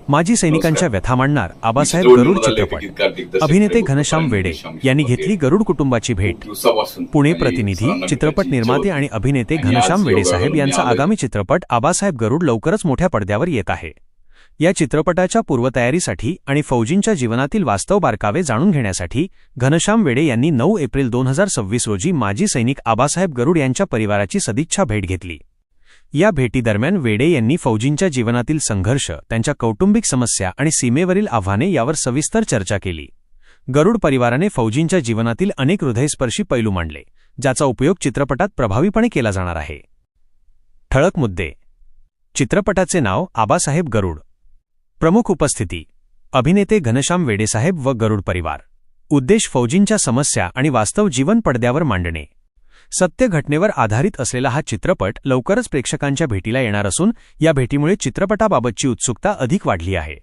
माजी सैनिकांच्या व्यथा मांडणार आबासाहेब गरुड चित्रपट। अभिनेते घनश्याम वेडे यांनी घेतली गरुड कुटुंबाची भेट। पुणे प्रतिनिधी। चित्रपट निर्माते आणि अभिनेते घनश्याम वेडे साहेब यांचा आगामी चित्रपट आबासाहेब गरुड लवकरच मोठ्या पडद्यावर येत आहे। या चित्रपटाच्या पूर्वतयारीसाठी आणि फौजींच्या जीवनातील वास्तव बारकावे जाणून घेण्यासाठी घनश्याम वेडे यांनी 9 एप्रिल 2026 रोजी माजी सैनिक आबासाहेब गरुड यांच्या परिवाराची सदिच्छा भेट घेतली। या भेटीदरम्यान वेडे यांनी फौजींच्या जीवनातील संघर्ष, त्यांच्या कौटुंबिक समस्या आणि सीमेवरील आव्हाने यावर सविस्तर चर्चा केली। गरुड परिवाराने फौजींच्या जीवनातील अनेक हृदयस्पर्शी पैलू मांडले, ज्याचा उपयोग चित्रपटात प्रभावीपणे केला जाणार आहे। ठळक मुद्दे। चित्रपटाचे नाव आबासाहेब गरुड। प्रमुख उपस्थिती अभिनेते घनश्याम वेडेसाहेब व गरुड परिवार। उद्देश फौजींच्या समस्या आणि वास्तव जीवन पडद्यावर मांडणे। सत्य घटनेवर आधारित असलेला हा चित्रपट लवकरच प्रेक्षकांच्या भेटीला येणार असून या भेटीमुळे चित्रपटाबाबतची उत्सुकता अधिक वाढली आहे।